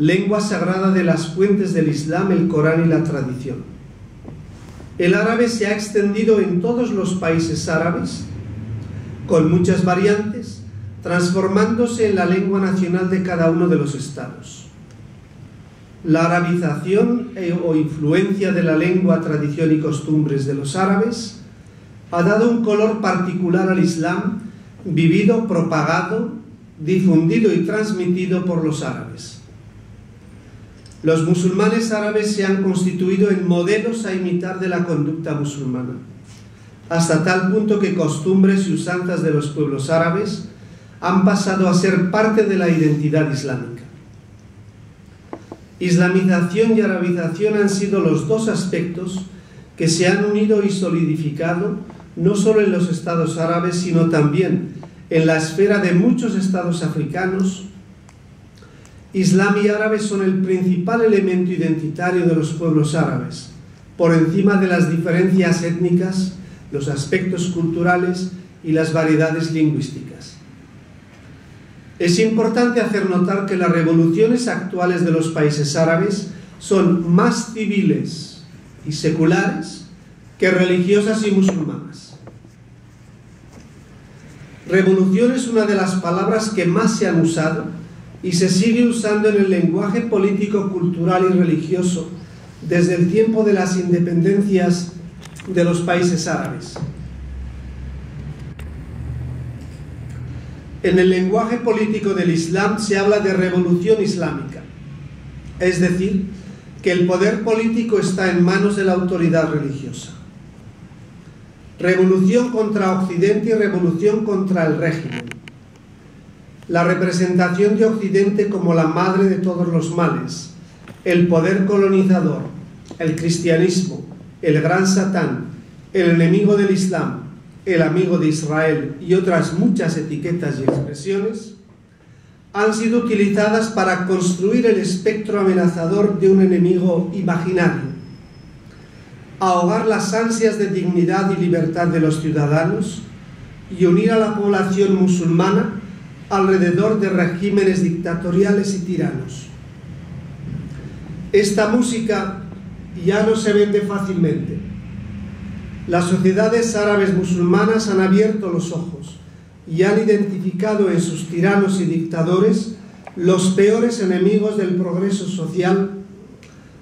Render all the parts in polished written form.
lengua sagrada de las fuentes del Islam, el Corán y la tradición. El árabe se ha extendido en todos los países árabes, con muchas variantes, transformándose en la lengua nacional de cada uno de los estados. La arabización o influencia de la lengua, tradición y costumbres de los árabes ha dado un color particular al Islam, vivido, propagado, difundido y transmitido por los árabes. Los musulmanes árabes se han constituido en modelos a imitar de la conducta musulmana, hasta tal punto que costumbres y usanzas de los pueblos árabes han pasado a ser parte de la identidad islámica. Islamización y arabización han sido los dos aspectos que se han unido y solidificado no solo en los estados árabes, sino también en la esfera de muchos estados africanos. Islam y árabe son el principal elemento identitario de los pueblos árabes, por encima de las diferencias étnicas, los aspectos culturales y las variedades lingüísticas. Es importante hacer notar que las revoluciones actuales de los países árabes son más civiles y seculares que religiosas y musulmanas. Revolución es una de las palabras que más se han usado y se sigue usando en el lenguaje político, cultural y religioso desde el tiempo de las independencias de los países árabes. En el lenguaje político del Islam se habla de revolución islámica, es decir, que el poder político está en manos de la autoridad religiosa. Revolución contra Occidente y revolución contra el régimen. La representación de Occidente como la madre de todos los males, el poder colonizador, el cristianismo, el gran Satán, el enemigo del Islam, el amigo de Israel y otras muchas etiquetas y expresiones han sido utilizadas para construir el espectro amenazador de un enemigo imaginario, ahogar las ansias de dignidad y libertad de los ciudadanos y unir a la población musulmana alrededor de regímenes dictatoriales y tiranos. Esta música ya no se vende fácilmente. Las sociedades árabes musulmanas han abierto los ojos y han identificado en sus tiranos y dictadores los peores enemigos del progreso social,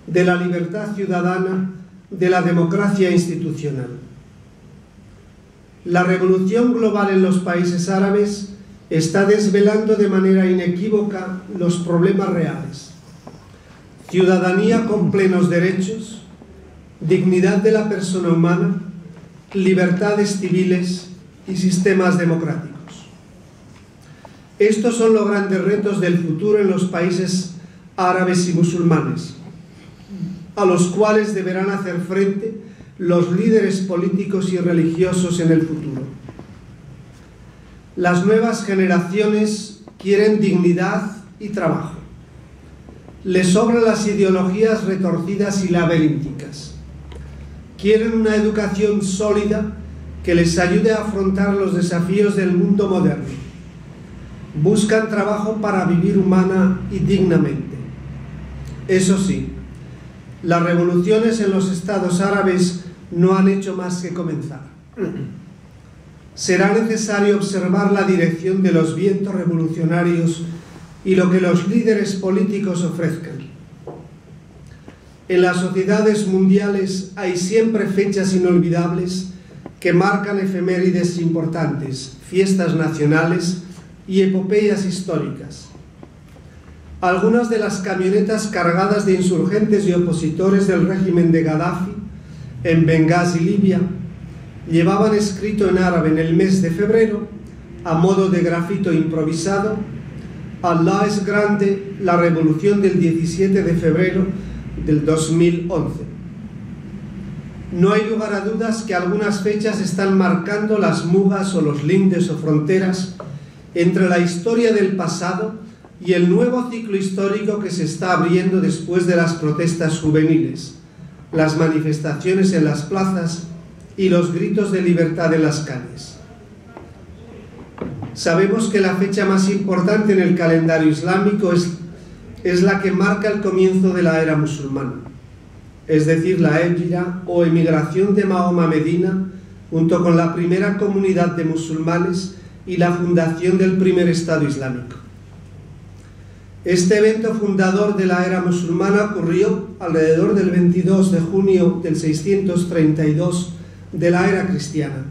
de la libertad ciudadana, de la democracia institucional. La revolución global en los países árabes está desvelando de manera inequívoca los problemas reales: ciudadanía con plenos derechos, dignidad de la persona humana, libertades civiles y sistemas democráticos. Estos son los grandes retos del futuro en los países árabes y musulmanes, a los cuales deberán hacer frente los líderes políticos y religiosos en el futuro. Las nuevas generaciones quieren dignidad y trabajo. Les sobran las ideologías retorcidas y laberínticas. Quieren una educación sólida que les ayude a afrontar los desafíos del mundo moderno. Buscan trabajo para vivir humana y dignamente. Eso sí, las revoluciones en los estados árabes no han hecho más que comenzar. Será necesario observar la dirección de los vientos revolucionarios y lo que los líderes políticos ofrezcan. En las sociedades mundiales hay siempre fechas inolvidables que marcan efemérides importantes, fiestas nacionales y epopeyas históricas. Algunas de las camionetas cargadas de insurgentes y opositores del régimen de Gaddafi en Bengasi, Libia, llevaban escrito en árabe en el mes de febrero, a modo de grafito improvisado: Allah es grande, la revolución del 17 de febrero del 2011. No hay lugar a dudas que algunas fechas están marcando las mugas o los lindes o fronteras entre la historia del pasado y el nuevo ciclo histórico que se está abriendo después de las protestas juveniles, las manifestaciones en las plazas y los gritos de libertad en las calles. Sabemos que la fecha más importante en el calendario islámico es es la que marca el comienzo de la era musulmana, es decir, la Hégira o emigración de Mahoma a Medina, junto con la primera comunidad de musulmanes y la fundación del primer Estado islámico. Este evento fundador de la era musulmana ocurrió alrededor del 22 de junio del 632 de la era cristiana,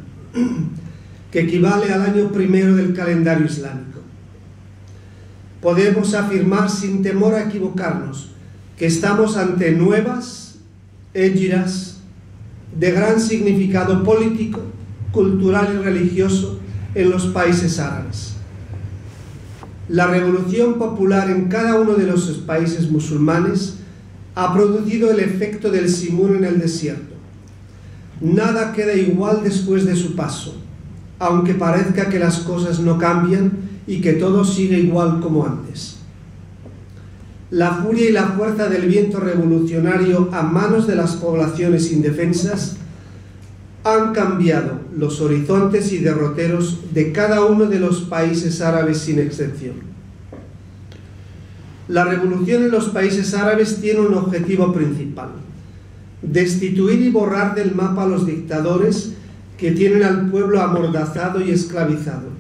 que equivale al año primero del calendario islámico. Podemos afirmar sin temor a equivocarnos que estamos ante nuevas hégiras de gran significado político, cultural y religioso en los países árabes. La revolución popular en cada uno de los países musulmanes ha producido el efecto del simur en el desierto. Nada queda igual después de su paso, aunque parezca que las cosas no cambian y que todo sigue igual como antes. La furia y la fuerza del viento revolucionario a manos de las poblaciones indefensas han cambiado los horizontes y derroteros de cada uno de los países árabes sin excepción. La revolución en los países árabes tiene un objetivo principal: destituir y borrar del mapa a los dictadores que tienen al pueblo amordazado y esclavizado.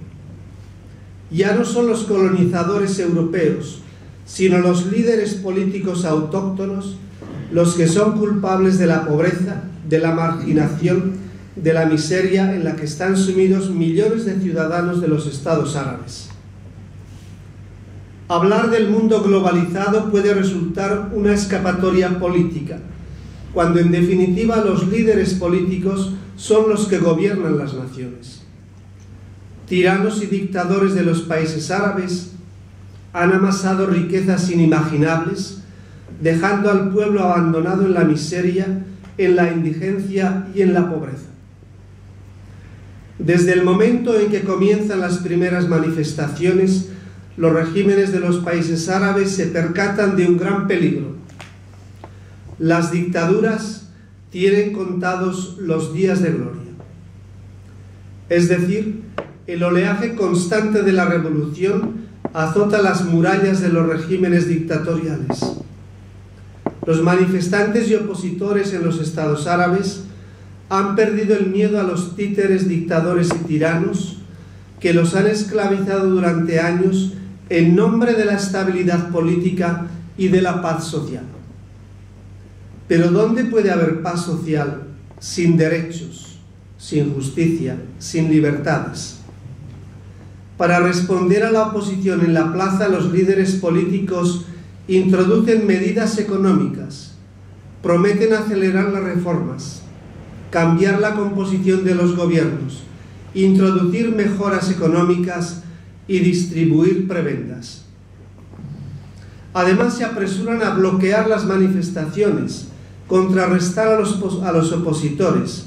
Ya no son los colonizadores europeos, sino los líderes políticos autóctonos los que son culpables de la pobreza, de la marginación, de la miseria en la que están sumidos millones de ciudadanos de los estados árabes. Hablar del mundo globalizado puede resultar una escapatoria política, cuando en definitiva los líderes políticos son los que gobiernan las naciones. Tiranos y dictadores de los países árabes han amasado riquezas inimaginables, dejando al pueblo abandonado en la miseria, en la indigencia y en la pobreza. Desde el momento en que comienzan las primeras manifestaciones, los regímenes de los países árabes se percatan de un gran peligro. Las dictaduras tienen contados los días de gloria. Es decir, el oleaje constante de la revolución azota las murallas de los regímenes dictatoriales. Los manifestantes y opositores en los estados árabes han perdido el miedo a los títeres dictadores y tiranos que los han esclavizado durante años en nombre de la estabilidad política y de la paz social. Pero ¿dónde puede haber paz social sin derechos, sin justicia, sin libertades? Para responder a la oposición en la plaza, los líderes políticos introducen medidas económicas, prometen acelerar las reformas, cambiar la composición de los gobiernos, introducir mejoras económicas y distribuir prebendas. Además, se apresuran a bloquear las manifestaciones, contrarrestar a los opositores,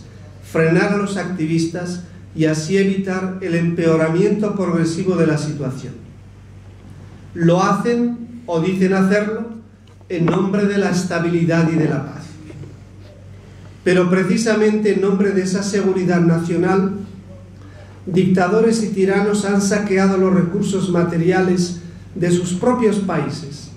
frenar a los activistas y así evitar el empeoramiento progresivo de la situación. Lo hacen o dicen hacerlo en nombre de la estabilidad y de la paz. Pero precisamente en nombre de esa seguridad nacional, dictadores y tiranos han saqueado los recursos materiales de sus propios países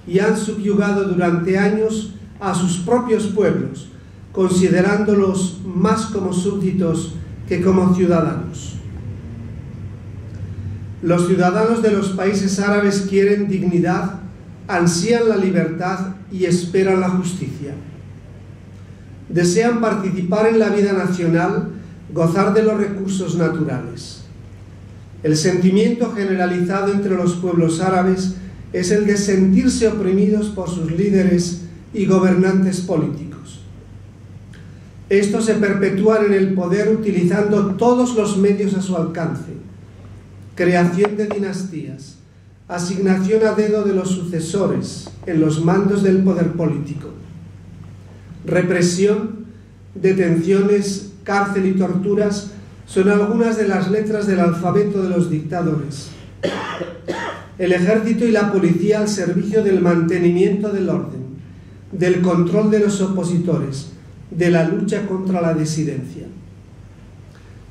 y han subyugado durante años a sus propios pueblos, considerándolos más como súbditos que como ciudadanos. Los ciudadanos de los países árabes quieren dignidad, ansían la libertad y esperan la justicia. Desean participar en la vida nacional, gozar de los recursos naturales. El sentimiento generalizado entre los pueblos árabes es el de sentirse oprimidos por sus líderes y gobernantes políticos. Estos se perpetúan en el poder utilizando todos los medios a su alcance: creación de dinastías, asignación a dedo de los sucesores en los mandos del poder político, represión, detenciones, cárcel y torturas son algunas de las letras del alfabeto de los dictadores. El ejército y la policía al servicio del mantenimiento del orden, del control de los opositores, de la lucha contra la disidencia.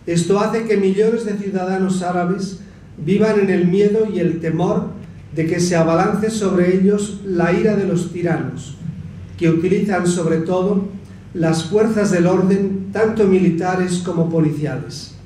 Esto hace que millones de ciudadanos árabes vivan en el miedo y el temor de que se abalance sobre ellos la ira de los tiranos, que utilizan sobre todo las fuerzas del orden, tanto militares como policiales.